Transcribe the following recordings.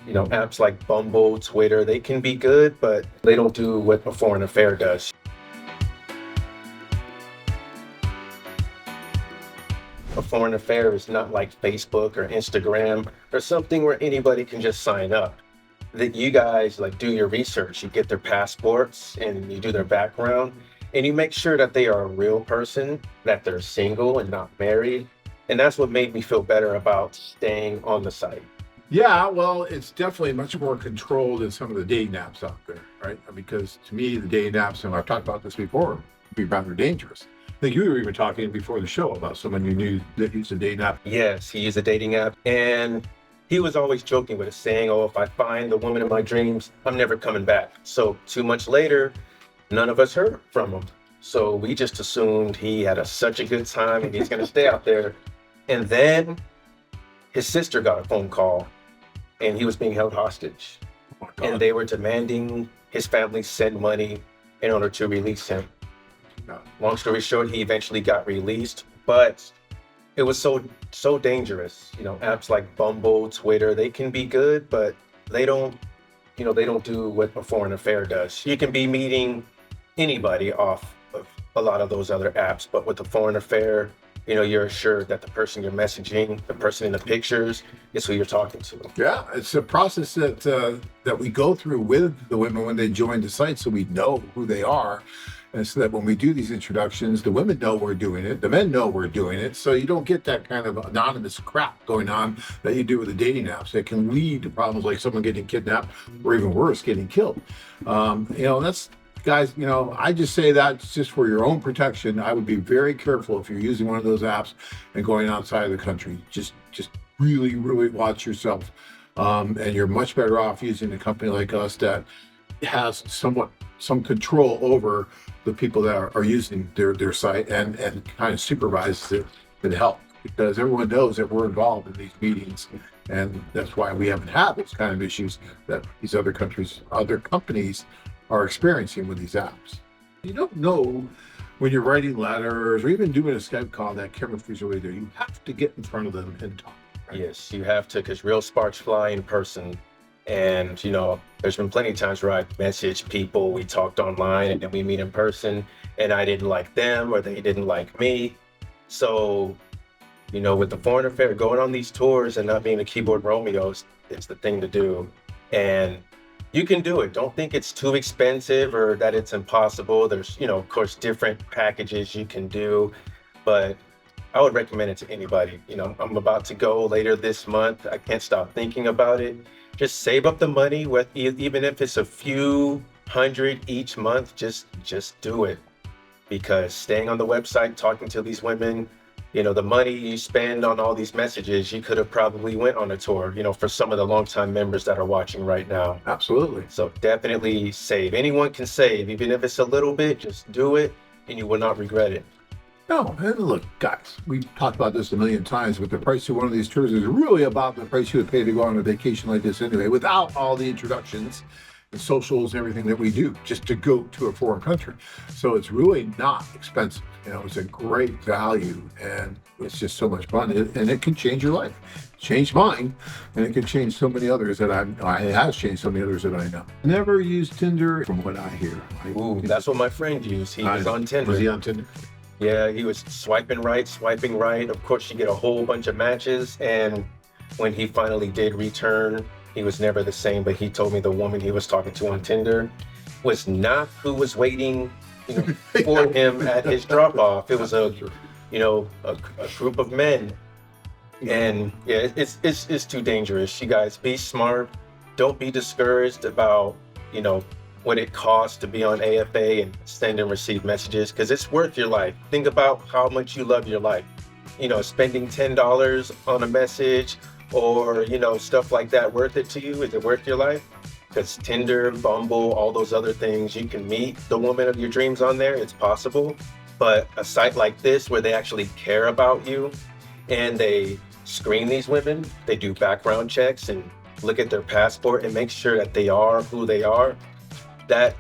Apps like Bumble, Twitter, they can be good, but they don't do what a foreign affair does. A foreign affair is not like Facebook or Instagram or something where anybody can just sign up. That you guys like do your research, you get their passports and you do their background and you make sure that they are a real person, that they're single and not married. And that's what made me feel better about staying on the site. Yeah, well, it's definitely much more controlled than some of the dating apps out there, right? Because to me, the dating apps, and I've talked about this before, can be rather dangerous. I think you were even talking before the show about someone you knew that used a dating app. Yes, he used a dating app and he was always joking with it, saying, "Oh, if I find the woman of my dreams, I'm never coming back." So 2 months later, none of us heard from him. So we just assumed he had such a good time and he's going to stay out there. And then his sister got a phone call and he was being held hostage. Oh my God. And they were demanding his family send money in order to release him. No. Long story short, he eventually got released, but it was so dangerous. Apps like Bumble, Twitter, they can be good, but they don't do what a foreign affair does. You can be meeting anybody off of a lot of those other apps, but with a foreign affair, you're assured that the person you're messaging, the person in the pictures, is who you're talking to. Yeah, it's a process that we go through with the women when they join the site, so we know who they are. And so that when we do these introductions, the women know we're doing it, the men know we're doing it. So you don't get that kind of anonymous crap going on that you do with the dating apps. That can lead to problems like someone getting kidnapped or even worse, getting killed. That's, guys, I just say that just for your own protection. I would be very careful if you're using one of those apps and going outside of the country. Just really, really watch yourself. And you're much better off using a company like us that has some control over the people that are using their site and kind of supervises it and help, because everyone knows that we're involved in these meetings, and that's why we haven't had those kind of issues that these other companies are experiencing with these apps. You don't know when you're writing letters or even doing a Skype call that chemistry's really there. You have to get in front of them and talk. Right? Yes, you have to, because real sparks fly in person. And, there's been plenty of times where I messaged people, we talked online, and then we meet in person, and I didn't like them or they didn't like me. So, with the foreign affair, going on these tours and not being a keyboard Romeo, it's the thing to do. And you can do it. Don't think it's too expensive or that it's impossible. There's, of course, different packages you can do, but I would recommend it to anybody. I'm about to go later this month. I can't stop thinking about it. Just save up the money, even if it's a few hundred each month, just do it. Because staying on the website, talking to these women, the money you spend on all these messages, you could have probably went on a tour, for some of the longtime members that are watching right now. Absolutely. So definitely save. Anyone can save, even if it's a little bit, just do it and you will not regret it. No, and look, guys, we've talked about this a million times, but the price of one of these tours is really about the price you would pay to go on a vacation like this anyway, without all the introductions and socials and everything that we do just to go to a foreign country. So it's really not expensive. It's a great value, and it's just so much fun, and it can change your life. Changed mine, and it can change so many others that it has changed so many others that I know. Never used Tinder, from what I hear. Ooh, that's what my friend used. He was on Tinder. Was he on Tinder? Yeah, he was swiping right. Of course, you get a whole bunch of matches. And when he finally did return, he was never the same. But he told me the woman he was talking to on Tinder was not who was waiting for him at his drop-off. It was a group of men. And yeah, it's too dangerous. You guys, be smart. Don't be discouraged about, what it costs to be on AFA and send and receive messages, because it's worth your life. Think about how much you love your life. Spending $10 on a message or, stuff like that, worth it to you? Is it worth your life? Because Tinder, Bumble, all those other things, you can meet the woman of your dreams on there. It's possible. But a site like this where they actually care about you and they screen these women, they do background checks and look at their passport and make sure that they are who they are, that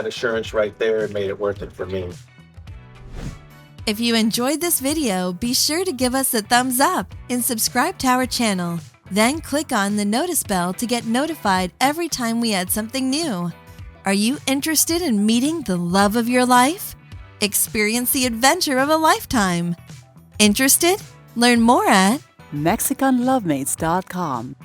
assurance right there made it worth it for me. If you enjoyed this video, be sure to give us a thumbs up and subscribe to our channel. Then click on the notice bell to get notified every time we add something new. Are you interested in meeting the love of your life? Experience the adventure of a lifetime. Interested? Learn more at MexicanLovemates.com.